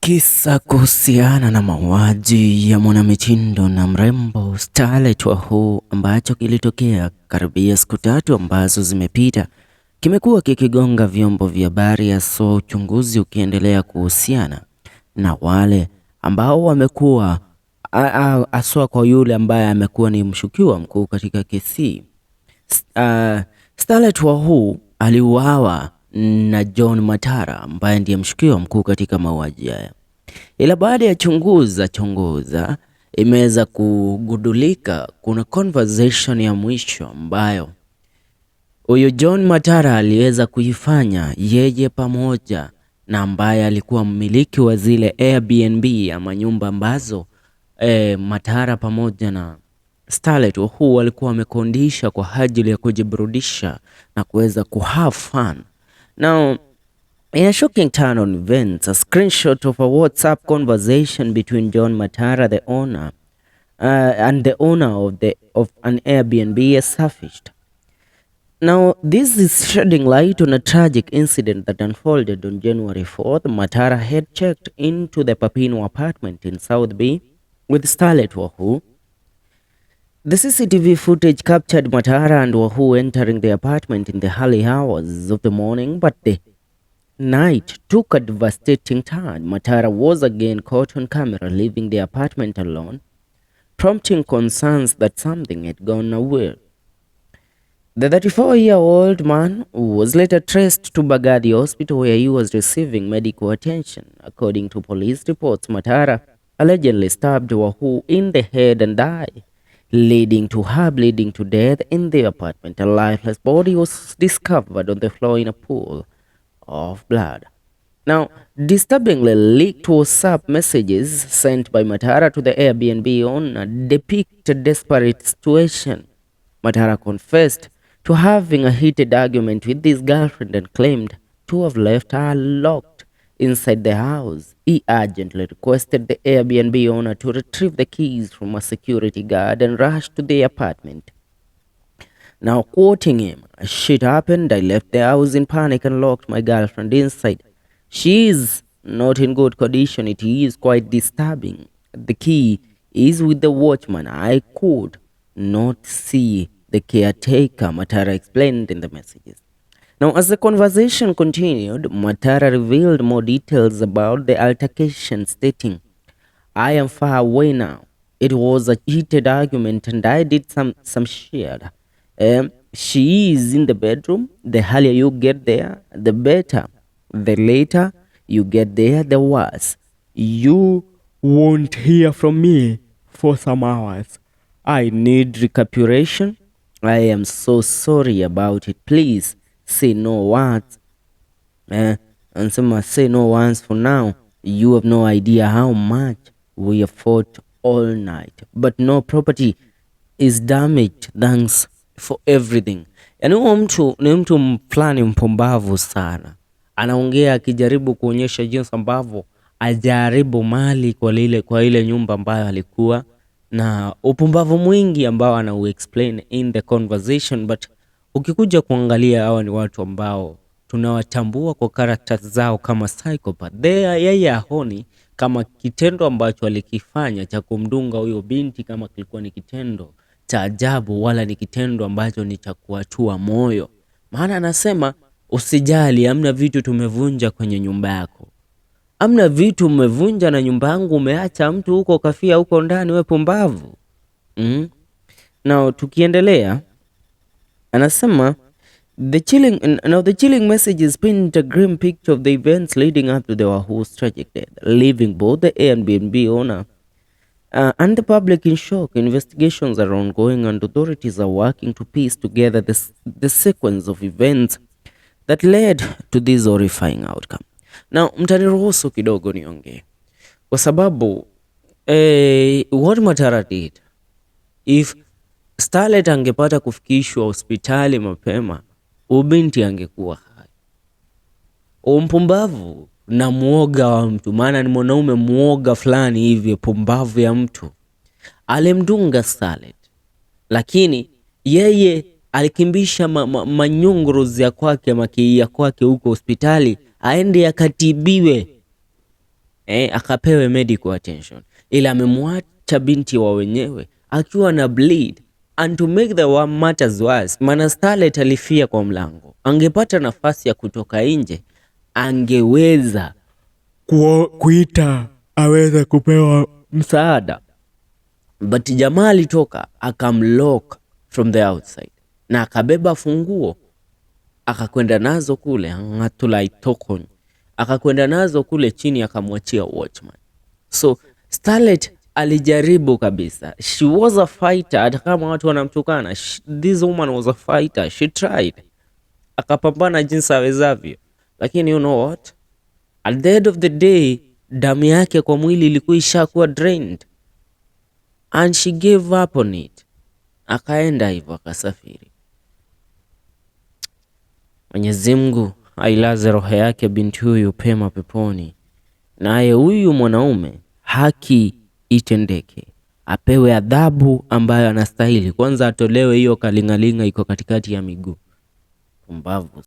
Kisa kuhusiana na mauaji ya mwanamitindo na mrembo Starlet Wahu ambacho kilitokea karibia siku 3 ambazo zimepita kimekuwa kikigonga vyombo vya habari, hasa uchunguzi ukiendelea kuhusiana na wale ambao wamekuwa aswa kwa yule ambaye amekuwa ni mshukiwa mkuu katika kesi. Starlet Wahu aliuawa na John Matara ambaye ndiye mshukiwa mkuu katika mauaji haya. Ila baada ya chunguza imeweza kugundulika kuna conversation ya mwisho ambayo huyo John Matara aliweza kuifanya yeye pamoja na ambaye alikuwa mmiliki wa zile Airbnb ama nyumba ambazo Matara pamoja na Starlet Wahu walikuwa wamekondisha kwa ajili ya kujiburudisha na kuweza have fun. Now, in a shocking turn on events, a screenshot of a WhatsApp conversation between John Matara, the owner, and the owner of an Airbnb has surfaced. Now, this is shedding light on a tragic incident that unfolded on January 4th. Matara had checked into the Papino apartment in South Bay with Starlet Wahu. The CCTV footage captured Matara and Wahu entering the apartment in the early hours of the morning, but the night took a devastating turn. Matara was again caught on camera leaving the apartment alone, prompting concerns that something had gone awry. The 34-year-old man was later traced to Baghdadi Hospital where he was receiving medical attention. According to police reports, Matara allegedly stabbed Wahu in the head and died, leading to her bleeding to death in the apartment. A lifeless body was discovered on the floor in a pool of blood. Now, disturbingly leaked WhatsApp messages sent by Matara to the Airbnb owner depict a desperate situation. Matara confessed to having a heated argument with his girlfriend and claimed to have left her locked inside the house. He urgently requested the Airbnb owner to retrieve the keys from a security guard and rush to the apartment. Now, quoting him, "Shit happened. I left the house in panic and locked my girlfriend inside. She is not in good condition. It is quite disturbing. The key is with the watchman. I could not see the caretaker," Matara explained in the messages. Now, as the conversation continued, Matara revealed more details about the altercation, stating, "I am far away now. It was a heated argument and I did some shit. She is in the bedroom. The earlier you get there, the better. The later you get there, the worse. You won't hear from me for some hours. I need recuperation. I am so sorry about it. Please say no words." And some say no words for now. "You have no idea how much we have fought all night, but no property is damaged. Thanks for everything." Yani huo mtu ni mtu fulani mpumbavu sana. Anaongea akijaribu kuonyesha jinsi ambavyo ajaribu mali kwa ile nyumba ambayo alikuwa na upumbavu mwingi ambao ana explain in the conversation. But ukikuja kuangalia, hawa ni watu ambao tunawatambua kwa characters zao kama psychopath. Yeye haoni kama kitendo ambacho alikifanya cha kumdunga huyo binti kama kilikuwa ni kitendo cha ajabu, wala ni kitendo ambacho ni cha kuatua moyo. Maana anasema usijali, amna vitu tumevunja kwenye nyumba yako. Amna vitu umevunja na nyumba yangu, umeacha mtu huko kafia huko ndani, we pumbavu. Now, tukiendelea, anasema the chilling messages paint a grim picture of the events leading up to the Wahu's tragic death, leaving both the Airbnb owner and the public in shock. Investigations are ongoing and authorities are working to piece together the sequence of events that led to this horrifying outcome. Now, mtaniruhusu kidogo niongee kwa sababu what Matara did, if Starlet angepata kufikishwa hospitali mapema, ubinti angekuwa hai. Umpumbavu na muoga wa mtu, maana ni mwanaume muoga fulani hivi, pumbavu ya mtu, alimdunga Starlet, lakini yeye alikimbisha manyunguruzi ya kwake, makia kwake huko hospitali aende akatibiwe. akapewe medical attention, ila amemwacha binti wa wenyewe akiwa na bleed. And to make the matters worse, maana Starlet alifia kwa mlango. Angepata nafasi ya kutoka nje, angeweza kuita aweza kupewa msaada, but jamaa alitoka akamlock from the outside na akabeba funguo akakwenda nazo kule akakwenda nazo kule chini akamwachia watchman. So Starlet alijaribu kabisa, she was a fighter. Hata kama watu wanamtukana, this woman was a fighter, she tried, akapambana jinsi awezavyo, lakini you know what, at the end of the day damu yake kwa mwili ilikuwa ishakuwa drained and she gave up on it. Akaenda hivyo akasafiri. Mwenyezi Mungu ailaze roho yake binti huyu pema peponi, naye huyu mwanaume haki itendeke, apewe adhabu ambayo anastahili. Kwanza atolewe hiyo kalingalinga iko katikati ya miguu. Pumbavu.